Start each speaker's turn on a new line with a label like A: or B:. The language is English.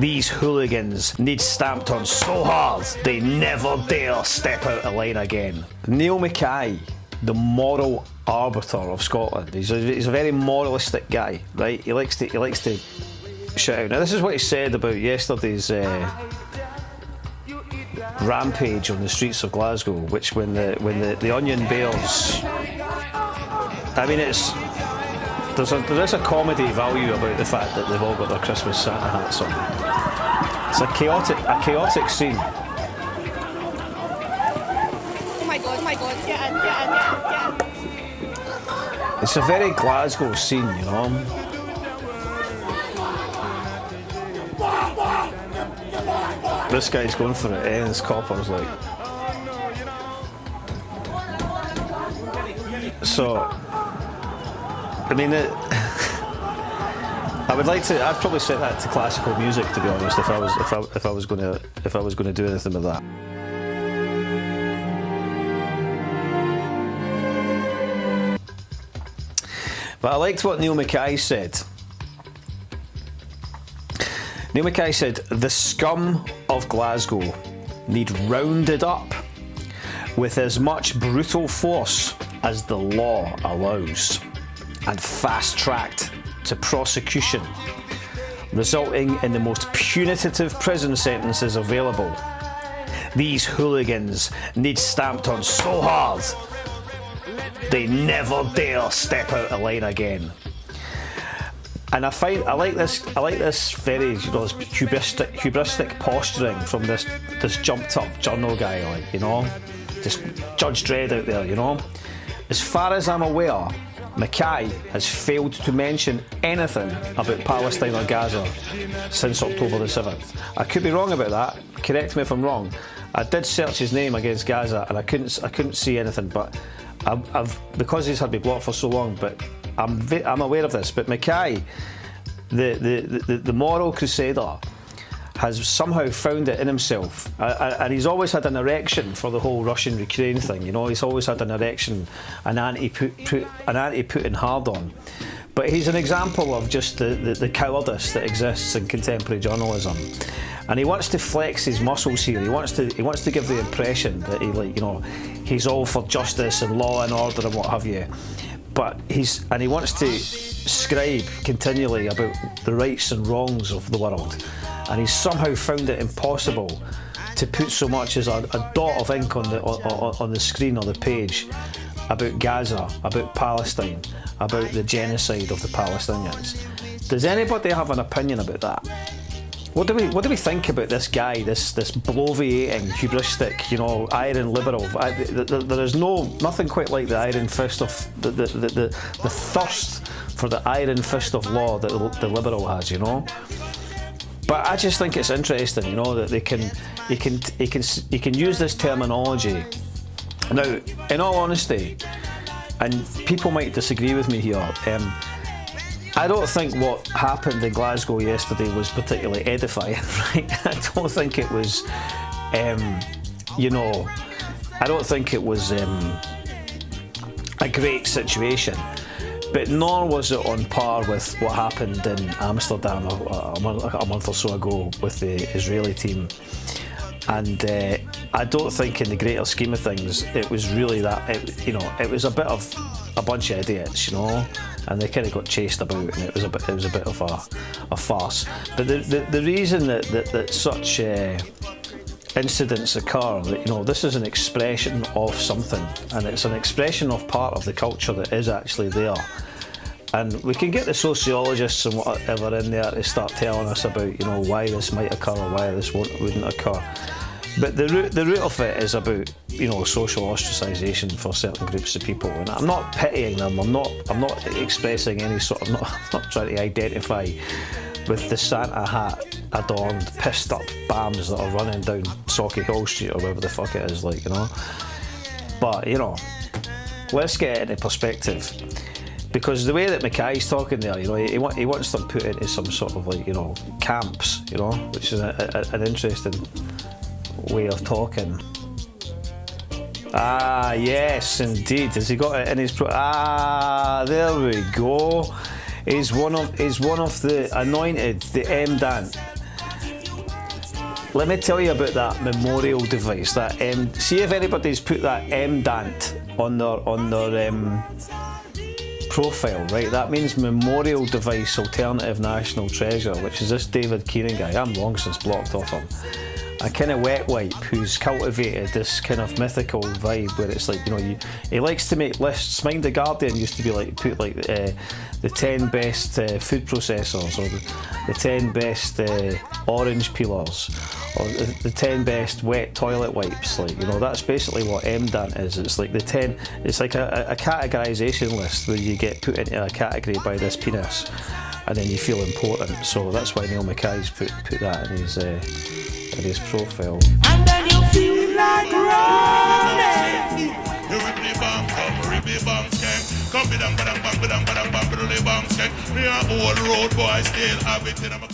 A: These hooligans need stamped on so hard they never dare step out of line again. Neil Mackay, the moral arbiter of Scotland. He's a very moralistic guy, right? He likes to shout out. Now this is what he said about yesterday's rampage on the streets of Glasgow, which when the Onion Bears, I mean, there is a comedy value about the fact that they've all got their Christmas Santa hats on. It's a chaotic scene.
B: Oh my god, get in.
A: It's a very Glasgow scene, you know. This guy's going for it, and this copper's like. So, I mean, I'd probably set that to classical music, to be honest, if I was going to do anything with that. But I liked what Neil Mackay said. Neil Mackay said, "The scum of Glasgow need rounded up with as much brutal force as the law allows, and fast-tracked to prosecution, resulting in the most punitive prison sentences available. These hooligans need stamped on so hard they never dare step out of line again." And I like this very, you know, this hubristic posturing from this jumped up Journo guy, like, you know, just Judge Dredd out there, you know. As far as I'm aware, Mackay has failed to mention anything about Palestine or Gaza since October the 7th. I could be wrong about that. Correct me if I'm wrong. I did search his name against Gaza and I couldn't see anything, but because he's had me blocked for so long, but I'm aware of this. But Mackay, the moral crusader, has somehow found it in himself, and he's always had an erection for the whole Russian-Ukraine thing. You know, he's always had an erection, an anti-Putin hard-on. But he's an example of just the cowardice that exists in contemporary journalism, and he wants to flex his muscles here. He wants to give the impression that he's all for justice and law and order and what have you. But he wants to scribe continually about the rights and wrongs of the world. And he's somehow found it impossible to put so much as a dot of ink on the screen or the page about Gaza, about Palestine, about the genocide of the Palestinians. Does anybody have an opinion about that? What do we think about this guy, this bloviating, hubristic, you know, iron liberal? There is nothing quite like the iron fist of the thirst for the iron fist of law that the liberal has, you know. But I just think it's interesting, you know, that he can use this terminology. Now, in all honesty, and people might disagree with me here, I don't think what happened in Glasgow yesterday was particularly edifying, right? I don't think it was, you know, I don't think it was a great situation. But nor was it on par with what happened in Amsterdam a month or so ago with the Israeli team. And I don't think in the greater scheme of things it was really that, it was a bit of a bunch of idiots, you know, and they kind of got chased about, and it was a bit of a farce. But the reason that such incidents occur, that, you know, this is an expression of something, and it's an expression of part of the culture that is actually there. And we can get the sociologists and whatever in there to start telling us about, you know, why this might occur or why this wouldn't occur. But the root of it is about, you know, social ostracisation for certain groups of people. And I'm not pitying them. I'm not expressing any sort of. I'm not trying to identify with the Santa hat adorned, pissed up bams that are running down Sauchiehall Hill Street or wherever the fuck it is, like, you know. But, you know, let's get it into perspective. Because the way that Mackay's talking there, you know, he wants them put into some sort of, like, you know, camps, you know, which is an interesting way of talking. Ah, yes, indeed. Has he got it in his there we go. He's one of the anointed, the Emdant. let me tell you about that memorial device. That see if anybody's put that MDANT on their profile, right? That means Memorial Device Alternative National Treasure, which is this David Keenan guy. I'm long since blocked off him. A kind of wet wipe who's cultivated this kind of mythical vibe where it's like, you know, he likes to make lists. Mind the Guardian used to be like, put like the 10 best food processors, or the 10 best orange peelers, or the 10 best wet toilet wipes. Like, you know, that's basically what MDANT is. It's like the 10, it's like a categorisation list where you get put into a category by this penis and then you feel important. So that's why Neil Mackay's put that in his profile.
C: And then you feel like running. Come be dang, ba dang, bang, ba dang, ba dang, bang, ba dang, bang, bang. Me a old road boy, still have it in my